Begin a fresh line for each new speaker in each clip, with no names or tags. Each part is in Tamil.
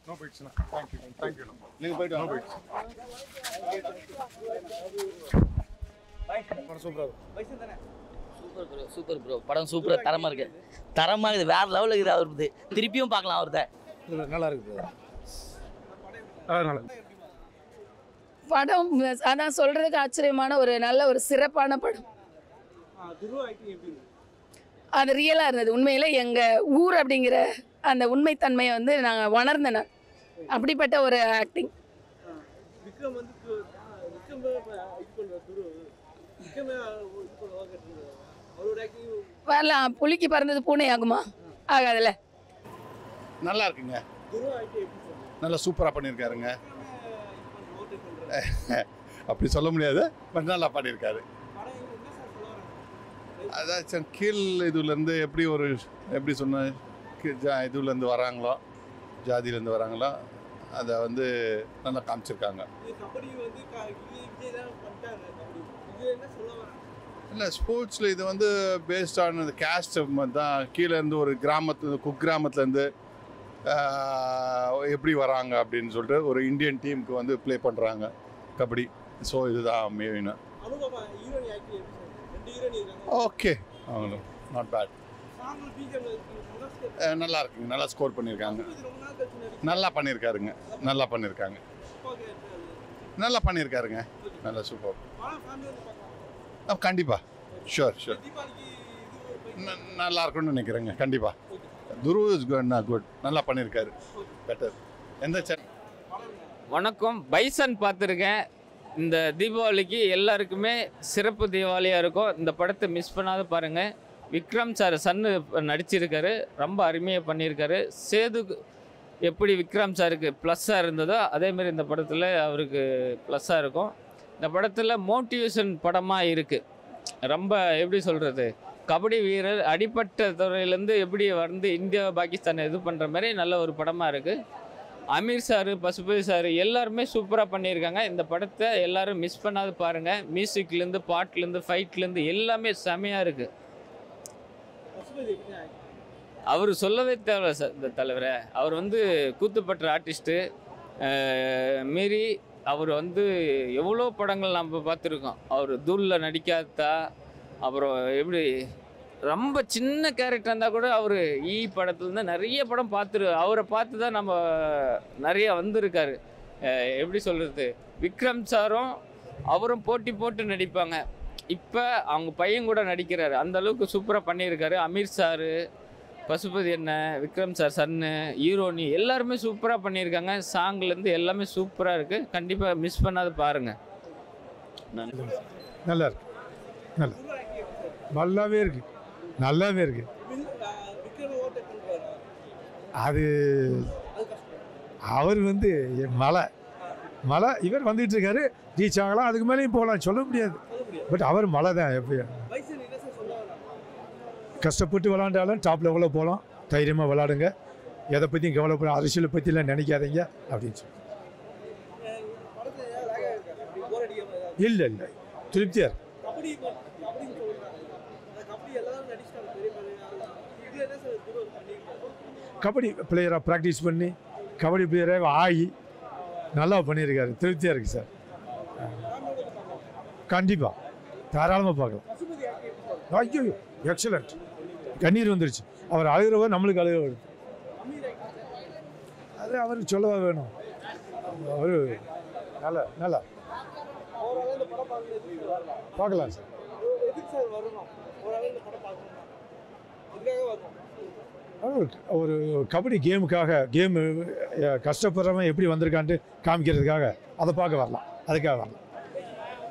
No bites. Thank you. No bites.
Super bro. படம் சூப்பரா தரமா இருக்கு. தரமா இருக்குது. வேற லெவல்ல இருக்குது அவருது. திருப்பியும் பார்க்கலாம் அவர்த.
நல்லா இருக்கு.
படம் அதான் சொல்றதுக்கு ஆச்சரியமான ஒரு நல்ல ஒரு சிறப்பான படம். அது ரியலா இருந்தது. உண்மையில எங்க ஊர் அப்படிங்கிற அந்த உண்மைத்தன்மையை வந்து நாங்கள் உணர்ந்தேன். அப்படிப்பட்ட ஒரு ஆக்டிங். வரலாம். புலிக்கு பறந்தது பூனை ஆகுமா? ஆகாதுல்ல.
நல்லா இருக்குங்க. நல்லா சூப்பராக பண்ணியிருக்காருங்க. அப்படி சொல்ல முடியாது, பட் நல்லா பண்ணியிருக்காரு. அதாச்சும் கீழ் இதுலேருந்து எப்படி சொன்ன இதுலேருந்து வராங்களோ, ஜாதியிலேருந்து வராங்களோ, அதை வந்து நல்லா காமிச்சிருக்காங்க. இல்லை, ஸ்போர்ட்ஸில் இது வந்து பேஸ்ட் ஆன் அந்த கேஸ்ட் தான். கீழே இருந்து ஒரு குக்கிராமத்துலேருந்து எப்படி வராங்க அப்படின்னு சொல்லிட்டு ஒரு இந்தியன் டீமுக்கு வந்து ப்ளே பண்ணுறாங்க கபடி. ஸோ இதுதான் மெயின். ஓகே, அவங்களும் நாட் பேட். நல்லா இருக்குங்க. நல்லா ஸ்கோர் பண்ணியிருக்காங்க. நல்லா பண்ணியிருக்காருங்க. நல்லா சூப்பர். கண்டிப்பாக ஷூர் நல்லா இருக்கும்னு நினைக்கிறேங்க. கண்டிப்பாக துரு இஸ் குட். நல்லா பண்ணியிருக்காரு. பெட்டர். எந்த சேனல்?
வணக்கம். பைசன் பார்த்துருக்கேன். இந்த தீபாவளிக்கு எல்லாருக்குமே சிறப்பு தீபாவளியாக இருக்கும். இந்த படத்தை மிஸ் பண்ணாத பாருங்கள். விக்ரம் சார் சன்னு நடிச்சிருக்காரு. ரொம்ப அருமையாக பண்ணியிருக்காரு. சேது எப்படி விக்ரம் சாருக்கு ப்ளஸ்ஸாக இருந்ததோ அதேமாரி இந்த படத்தில் அவருக்கு ப்ளஸ்ஸாக இருக்கும். இந்த படத்தில் மோட்டிவேஷன் படமாக இருக்குது. ரொம்ப எப்படி சொல்கிறது, கபடி வீரர் அடிப்பட்ட துறையிலேருந்து எப்படி வந்து இந்தியா பாகிஸ்தான் இது பண்ணுற மாதிரி நல்ல ஒரு படமாக இருக்குது. அமீர் சார், பசுபதி சார் எல்லாருமே சூப்பராக பண்ணியிருக்காங்க. இந்த படத்தை எல்லோரும் மிஸ் பண்ணாது பாருங்கள். மியூசிக்லேருந்து, பாட்டுலேருந்து, ஃபைட்லேருந்து எல்லாமே செமையாக இருக்குது. அவர் சொல்லவே தேவை சார். இந்த தலைவரை அவர் வந்து கூத்துப்பட்ட ஆர்டிஸ்ட்டு மீறி அவர் வந்து எவ்வளோ படங்கள் நம்ம பார்த்துருக்கோம். அவர் தூளில் நடிக்காதா, அப்புறம் எப்படி ரொம்ப சின்ன கேரக்டர் இருந்தால் கூட அவர் படத்துலேருந்து நிறைய படம் அவரை பார்த்து தான் நம்ம நிறைய வந்திருக்காரு. எப்படி சொல்கிறது, விக்ரம் சாரும் அவரும் போட்டு நடிப்பாங்க. இப்போ அவங்க பையன் கூட நடிக்கிறாரு. அந்தளவுக்கு சூப்பராக பண்ணியிருக்காரு. அமீர் சார், பசுபதி அண்ணன், விக்ரம் சார் சன்னு, ஹீரோனி எல்லாருமே சூப்பராக பண்ணியிருக்காங்க. சாங்லேருந்து எல்லாமே சூப்பராக இருக்குது. கண்டிப்பாக மிஸ் பண்ணாத பாருங்கள்.
நல்லா இருக்கு. நல்லாவே இருக்கு. அது அவர் வந்து மலை இவர் வந்துட்டு இருக்காரு. ரீச் ஆகலாம், அதுக்கு மேலேயும் போகலாம், சொல்ல முடியாது. பட் அவர் மலை தான். எப்பயும் கஷ்டப்பட்டு விளாண்டாலும் டாப் லெவலில் போகலாம். தைரியமாக விளாடுங்க. எதை பற்றியும் கவலைப்பட, அரசியலை பற்றிலாம் நினைக்காதீங்க அப்படின்னு சொல்லி. இல்லை திருப்தியாக இருக்கு. கபடி பிளேயராக ப்ராக்டிஸ் பண்ணி கபடி பிளேயராக ஆகி நல்லா பண்ணியிருக்காரு. திருப்தியாக இருக்குது சார். கண்டிப்பாக தாராளமாக பார்க்கலாம். ஐயோ எக்ஸலண்ட். கண்ணீர் வந்துருச்சு. அவர் அழுகிறவர் நம்மளுக்கு அழுக வருது. அது அவருக்கு சொல்லவா வேணும். அவர் நல்லா பார்க்கலாம் சார். ஒரு கபடி கேமுக்காக கஷ்டப்படுறவன் எப்படி வந்திருக்கான்ட்டு காமிக்கிறதுக்காக அதை பார்க்க வரலாம். அதுக்காக வரலாம்.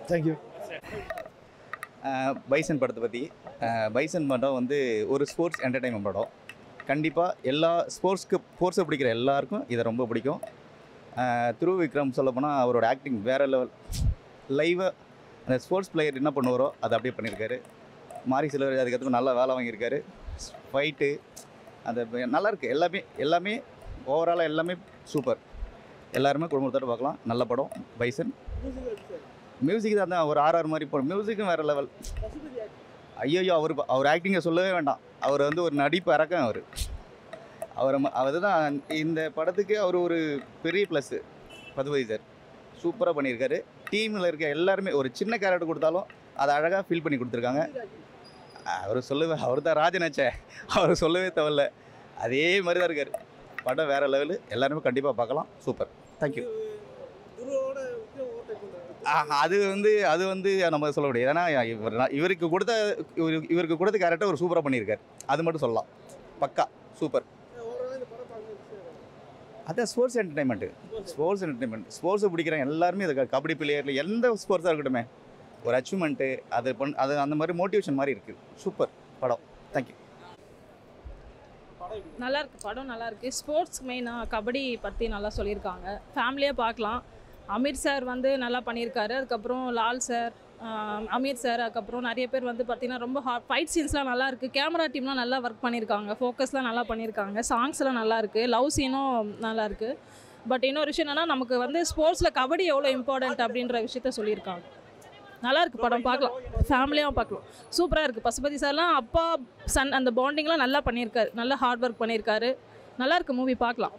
தேங்க்யூ.
பைசன் படத்தை பற்றி, பைசன் படம் வந்து ஒரு ஸ்போர்ட்ஸ் என்டர்டைன்மெண்ட் படம். கண்டிப்பாக எல்லா ஸ்போர்ட்ஸை பிடிக்கிற எல்லாருக்கும் இதை ரொம்ப பிடிக்கும். திரு விக்ரம் சொல்லப்போனால் அவரோட ஆக்டிங் வேறு லெவல். லைவாக அந்த ஸ்போர்ட்ஸ் பிளேயர் என்ன பண்ணுவாரோ அதை அப்படியே பண்ணியிருக்காரு. மாரி செல்வர் அதுக்கப்புறம் நல்லா வேலை வாங்கியிருக்காரு. ஃபைட்டு அந்த நல்லாயிருக்கு. எல்லாமே ஓவராலாக எல்லாமே சூப்பர். எல்லாருமே குடும்பத்தோடு பார்க்கலாம். நல்ல படம் பைசன். மியூசிக் தான் ஒரு ஆர்ஆர் மாதிரி போடும். மியூசிக்கும் வேறு லெவல். ஐயோ அவர் ஆக்டிங்கை சொல்லவே வேண்டாம். அவர் வந்து ஒரு நடிப்பு அரக்கம் அவர் தான் இந்த படத்துக்கு அவர் ஒரு பெரிய ப்ளஸ்ஸு. பதுபதி சார் சூப்பராக பண்ணியிருக்காரு. டீமில் இருக்க எல்லாருமே ஒரு சின்ன கேரக்டர் கொடுத்தாலும் அதை அழகாக ஃபீல் பண்ணி கொடுத்துருக்காங்க. அவர் தான் ராஜனாச்சே, அவர் சொல்லவே தேவையில்ல, அதே மாதிரி தான் இருக்கார். படம் வேறு லெவலு, எல்லாருமே கண்டிப்பாக பார்க்கலாம். Super, thank you. அது வந்து நம்ம சொல்ல முடியாது. ஏன்னா இவருக்கு கொடுத்த கேரக்டர் ஒரு சூப்பராக பண்ணியிருக்காரு, அது மட்டும் சொல்லலாம். பக்கா சூப்பர். அதான் ஸ்போர்ட்ஸ் என்டர்டைன்மெண்ட். ஸ்போர்ட்ஸை பிடிக்கிறேன் எல்லாருமே. இது கபடி பிளேயரில் எந்த ஸ்போர்ட்ஸாக இருக்கட்டுமே ஒரு அச்சீவ்மெண்ட்டு அது அந்த மாதிரி மோட்டிவேஷன் மாதிரி இருக்குது. சூப்பர் படம், தேங்க்யூ.
நல்லாயிருக்கு, படம் நல்லாயிருக்கு. ஸ்போர்ட்ஸ் மெயினாக கபடி பற்றி நல்லா சொல்லியிருக்காங்க, ஃபேமிலியாக பார்க்கலாம். அமீர் சார் வந்து நல்லா பண்ணியிருக்காரு. அதுக்கப்புறம் லால் சார், அமீர் சார், அதுக்கப்புறம் நிறைய பேர் வந்து பார்த்திங்கன்னா ரொம்ப ஃபைட் சீன்ஸ்லாம் நல்லாயிருக்கு. கேமரா டீம்லாம் நல்லா ஒர்க் பண்ணியிருக்காங்க, ஃபோக்கஸ்லாம் நல்லா பண்ணியிருக்காங்க. சாங்ஸ்லாம் நல்லாயிருக்கு, லவ் சீனும் நல்லாயிருக்கு. பட் இன்னொரு விஷயம் என்னென்னா, நமக்கு வந்து ஸ்போர்ட்ஸில் கபடி எவ்வளோ இம்பார்ட்டண்ட் அப்படின்ற விஷயத்த சொல்லியிருக்காங்க. நல்லாயிருக்கு படம், பார்க்கலாம், ஃபேமிலியாகவும் பார்க்கலாம். சூப்பராக இருக்குது. பசுபதி சார்லாம் அப்பா சன் அந்த பாண்டிங்லாம் நல்லா பண்ணியிருக்காரு, நல்லா ஹார்ட் ஒர்க் பண்ணியிருக்காரு. நல்லாயிருக்கு மூவி, பார்க்கலாம்.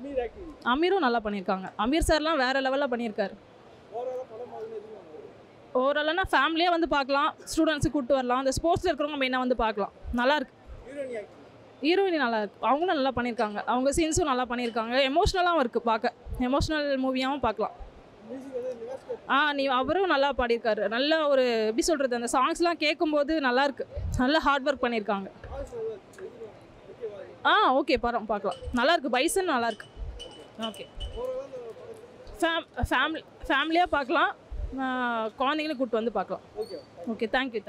அமீரும் நல்லா பண்ணியிருக்காங்க. அமீர் சார்லாம் வேறு லெவலில் பண்ணியிருக்காரு. ஓவராலானா ஃபேமிலியாக வந்து பார்க்கலாம், ஸ்டூடெண்ட்ஸு கூப்பிட்டு வரலாம். அந்த ஸ்போர்ட்ஸில் இருக்கிறவங்க மெயினாக வந்து பார்க்கலாம். நல்லாயிருக்கு. ஹீரோயினி நல்லாயிருக்கு, அவங்களும் நல்லா பண்ணியிருக்காங்க. அவங்க சீன்ஸும் நல்லா பண்ணியிருக்காங்க. எமோஷ்னலாகவும் இருக்குது, பார்க்க எமோஷ்னல் மூவியாகவும் பார்க்கலாம். அவரும் நல்லா பாடியிருக்காரு. நல்ல ஒரு எப்படி சொல்கிறது, அந்த சாங்ஸ்லாம் கேட்கும்போது நல்லாயிருக்கு. நல்லா ஹார்ட் ஒர்க் பண்ணியிருக்காங்க. ஓகே, படம் பார்க்கலாம், நல்லாயிருக்கு. பைசன் நல்லாயிருக்கு. ஓகே, ஃபேமிலியாக பார்க்கலாம், குழந்தைங்களும் கூப்பிட்டு வந்து பார்க்கலாம். Okay, thank you.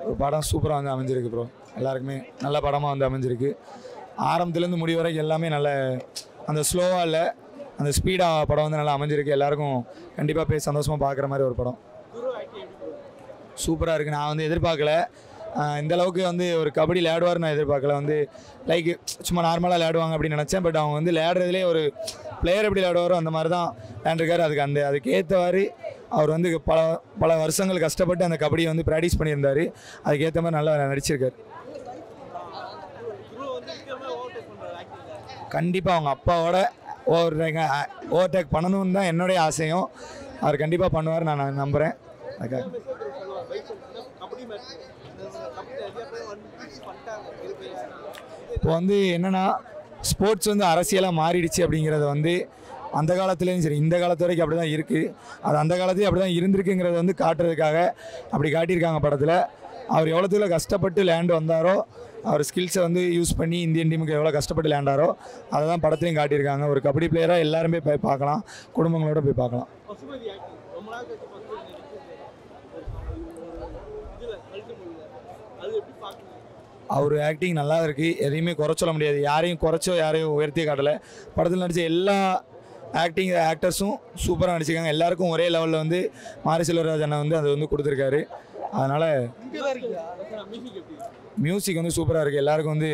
ஒரு படம் சூப்பராக வந்து அமைஞ்சிருக்கு ப்ரோ. எல்லாருக்குமே நல்ல படமாக வந்து அமைஞ்சிருக்கு. ஆரம்பத்துலேருந்து முடிவு வரைக்கும் எல்லாமே நல்ல, அந்த ஸ்லோவாக இல்லை, அந்த ஸ்பீடாக படம் வந்து நல்லா அமைஞ்சிருக்கு. எல்லாருக்கும் கண்டிப்பாக போய் சந்தோஷமாக பார்க்குற மாதிரி ஒரு படம். சூப்பராக இருக்குது. நான் வந்து எதிர்பார்க்கல இந்தளவுக்கு வந்து ஒரு கபடி விளையாடுவார், நான் எதிர்பார்க்கல. வந்து லைக் சும்மா நார்மலாக விளையாடுவாங்க அப்படின்னு நினச்சேன். பட் அவங்க வந்து விளையாடுறதுலே ஒரு பிளேயர் எப்படி விளையாடுவாரோ அந்த மாதிரி தான் விளையாண்டுருக்காரு. அதுக்கு ஏற்றவாறு அவர் வந்து பல வருஷங்கள் கஷ்டப்பட்டு அந்த கபடியை வந்து ப்ராக்டிஸ் பண்ணியிருந்தார். அதுக்கேற்ற மாதிரி நல்லா நடிச்சிருக்காரு. கண்டிப்பாக அவங்க அப்பாவோட ஓவர்டேக் பண்ணணும்னு தான் என்னுடைய ஆசையும். அவர் கண்டிப்பாக பண்ணுவார், நான் நம்புகிறேன். அதுக்காக இப்போ வந்து என்னென்னா, ஸ்போர்ட்ஸ் வந்து அரசியலாக மாறிடுச்சு அப்படிங்கிறது வந்து அந்த காலத்துலேயும் சரி இந்த காலத்து வரைக்கும் அப்படி தான் இருக்குது. அது அந்த காலத்துலேயும் அப்படி தான் இருந்திருக்குங்கிறத வந்து காட்டுறதுக்காக அப்படி காட்டியிருக்காங்க படத்தில். அவர் எவ்வளோத்துல கஷ்டப்பட்டு லேண்டு வந்தாரோ, அவர் ஸ்கில்ஸை வந்து யூஸ் பண்ணி இந்தியன் டீமுக்கு எவ்வளோ கஷ்டப்பட்டு லேண்டாரோ அதை தான் படத்துலையும் காட்டியிருக்காங்க. ஒரு கபடி பிளேயராக எல்லாருமே போய் பார்க்கலாம், குடும்பங்களோட போய் பார்க்கலாம். அவர் ஆக்டிங் நல்லா இருக்குது, எதையுமே குறை சொல்ல முடியாது. யாரையும் குறைச்சோ யாரையும் உயர்த்தியே காட்டலை. படத்தில் நடித்த எல்லா ஆக்டர்ஸும் சூப்பராக நடிச்சிருக்காங்க. எல்லாருக்கும் ஒரே லெவலில் வந்து மாரி செல்வராஜ் அண்ணா வந்து அது வந்து கொடுத்துருக்காரு. அதனால் மியூசிக் வந்து சூப்பராக இருக்குது. எல்லாருக்கும் வந்து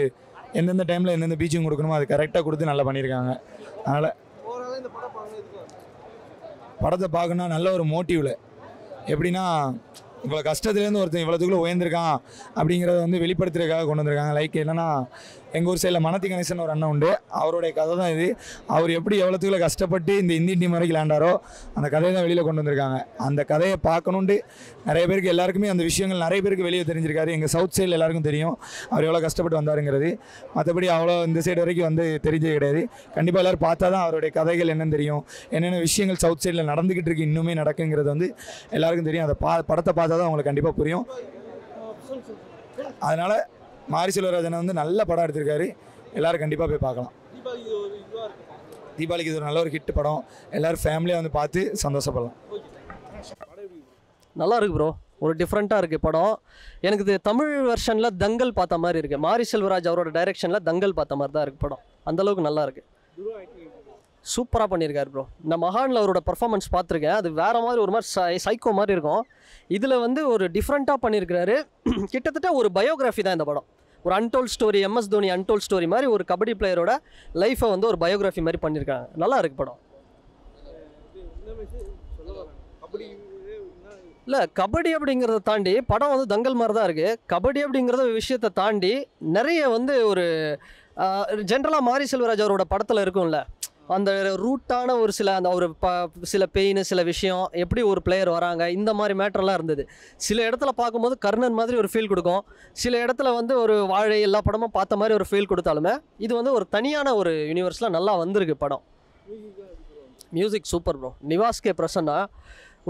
எந்தெந்த டைமில் எந்தெந்த பீச்சிங் கொடுக்கணுமோ அது கரெக்டாக கொடுத்து நல்லா பண்ணியிருக்காங்க. அதனால் படத்தை பார்க்கணுன்னா நல்ல ஒரு மோட்டிவில், எப்படின்னா இவ்வளோ கஷ்டத்துலேருந்து ஒருத்தன் இவ்வளோத்துக்குள்ளே உயர்ந்திருக்கான் அப்படிங்கிறத வந்து வெளிப்படுத்துறதுக்காக கொண்டு வந்திருக்காங்க. லைக் என்னென்னா, எங்கள் ஊர் சைடில் மனத்தி கணேசன் ஒரு அண்ணன் உண்டு, அவருடைய கதை தான் இது. அவர் எப்படி எவ்வளோத்துக்குள்ளே கஷ்டப்பட்டு இந்த இந்தியன் டீம் வரைக்கும் விளையாண்டாரோ அந்த கதையை தான் வெளியில் கொண்டு வந்திருக்காங்க. அந்த கதையை பார்க்கணுன்ட்டு நிறைய பேருக்கு, எல்லாருக்குமே அந்த விஷயங்கள் நிறைய பேருக்கு வெளியே தெரிஞ்சிருக்காரு. எங்கள் சவுத் சைடில் எல்லாருக்கும் தெரியும் அவர் எவ்வளோ கஷ்டப்பட்டு வந்தாருங்கிறது. மற்றபடி அவ்வளோ இந்த சைடு வரைக்கும் வந்து தெரிஞ்சே கிடையாது. கண்டிப்பாக எல்லோரும் பார்த்தா தான் அவருடைய கதைகள் என்னென்னு தெரியும், என்னென்ன விஷயங்கள் சவுத் சைடில் நடந்துக்கிட்டு இருக்கு, இன்னுமே நடக்குங்கிறது வந்து எல்லாருக்கும் தெரியும். அதை படத்தை பார்த்தா தான் அவங்களுக்கு கண்டிப்பாக புரியும். அதனால் மாரி செல்வராஜனை வந்து நல்ல படம் எடுத்திருக்காரு, எல்லோரும் கண்டிப்பாக போய் பார்க்கலாம். தீபாவளிக்கு இது ஒரு நல்ல ஒரு ஹிட் படம், எல்லோரும் ஃபேமிலியாக வந்து பார்த்து சந்தோஷப்படலாம்.
நல்லா இருக்குது ப்ரோ, ஒரு டிஃப்ரெண்ட்டாக இருக்குது படம். எனக்கு இது தமிழ் வெர்ஷனில் தங்கல் பார்த்த மாதிரி இருக்குது. மாரி செல்வராஜ் அவரோட டைரெக்ஷனில் தங்கல் பார்த்த மாதிரி தான் இருக்குது படம். அந்தளவுக்கு நல்லா இருக்குது, சூப்பராக பண்ணியிருக்காரு ப்ரோ. நான் மகானில் அவரோட பர்ஃபார்மன்ஸ் பார்த்துருக்கேன், அது வேறு மாதிரி ஒரு மாதிரி சைக்கோ மாதிரி இருக்கும். இதில் வந்து ஒரு டிஃப்ரெண்ட்டாக பண்ணியிருக்கிறாரு. கிட்டத்தட்ட ஒரு பயோகிராஃபி தான் இந்த படம், ஒரு untold story, MS Dhoni untold story மாதிரி ஒரு கபடி பிளேயரோட லைஃப்பை வந்து ஒரு பயோகிராஃபி மாதிரி பண்ணியிருக்காங்க. நல்லா இருக்குது படம். இல்லை கபடி அப்படிங்கிறத தாண்டி படம் வந்து தங்கல் மாதிரி தான் இருக்குது. கபடி அப்படிங்கிறத விஷயத்தை தாண்டி நிறைய வந்து ஒரு ஜென்ரலாக மாரி செல்வராஜ் அவரோட படத்தில் இருக்கும்ல, அந்த ரூட்டான ஒரு சில அந்த ஒரு சில பெயின், சில விஷயம், எப்படி ஒரு பிளேயர் வராங்க, இந்த மாதிரி மேட்டர்லாம் இருந்தது. சில இடத்துல பார்க்கும்போது கர்ணன் மாதிரி ஒரு ஃபீல் கொடுக்கும், சில இடத்துல வந்து ஒரு வாழை எல்லா படமும் பார்த்த மாதிரி ஒரு ஃபீல் கொடுத்தாலுமே இது வந்து ஒரு தனியான ஒரு யூனிவர்ஸில் நல்லா வந்திருக்கு படம். Music super bro. Niwas K Prasanna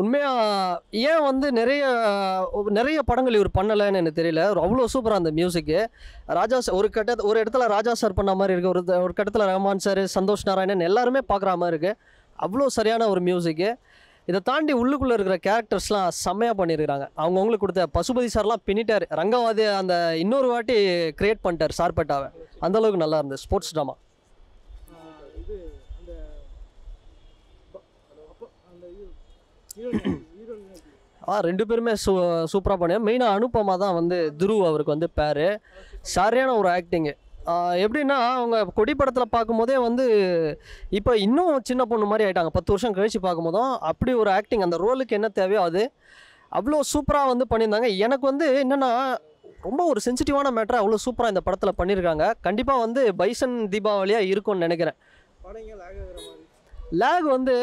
உண்மையாக ஏன் வந்து நிறைய படங்கள் இவர் பண்ணலைன்னு எனக்கு தெரியல. அவ்வளோ சூப்பராக அந்த மியூசிக்கு. ராஜா ஒரு இடத்துல ராஜா சார் பண்ண மாதிரி இருக்குது, ஒரு கட்டத்தில் ரஹ்மான் சார், சந்தோஷ் நாராயணன் எல்லாருமே பார்க்குற மாதிரி இருக்குது. அவ்வளோ சரியான ஒரு மியூசிக்கு. இதை தாண்டி உள்ளுக்குள்ளே இருக்கிற கேரக்டர்ஸ்லாம் செம்மையாக பண்ணியிருக்கிறாங்க. அவங்கவுங்களுக்கு கொடுத்த பசுபதி சார்லாம் பின்னிட்டார். ரங்கவாதி அந்த இன்னொரு வாட்டி க்ரியேட் பண்ணிட்டார் சார்பட்டாவை. அந்தளவுக்கு நல்லா இருந்தது ஸ்போர்ட்ஸ் ட்ராமா. ரெண்டு பேருமே சூப்பராக பண்ணேன். மெயினாக அனுபமா தான் வந்து துருவ் அவருக்கு வந்து பேர். சரியான ஒரு ஆக்டிங்கு. எப்படின்னா அவங்க கொடி படத்தில் பார்க்கும்போதே வந்து இப்போ இன்னும் சின்ன பொண்ணு மாதிரி ஆகிட்டாங்க. 10 வருஷம் கழித்து பார்க்கும்போதும் அப்படி ஒரு ஆக்டிங், அந்த ரோலுக்கு என்ன தேவையோ அது அவ்வளோ சூப்பராக வந்து பண்ணியிருந்தாங்க. எனக்கு வந்து என்னென்னா ரொம்ப ஒரு சென்சிட்டிவான மேட்டரை அவ்வளோ சூப்பராக இந்த படத்தில் பண்ணியிருக்காங்க. கண்டிப்பாக வந்து பைசன் தீபாவளியாக இருக்கும்னு நினைக்கிறேன். லேக் வந்து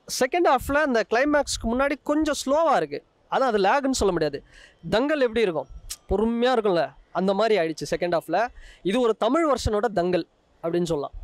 செகண்ட் ஹாஃபில் இந்த கிளைமேக்ஸ்க்கு முன்னாடி கொஞ்சம் ஸ்லோவாக இருக்குது. அதான் அது லேக்னு சொல்ல முடியாது. தங்கல் எப்படி இருக்கும், பொறுமையாக இருக்கும்ல, அந்த மாதிரி ஆயிடுச்சு செகண்ட் ஹாஃபில். இது ஒரு தமிழ் வெர்ஷனோட தங்கல் அப்படின்னு சொல்லலாம்.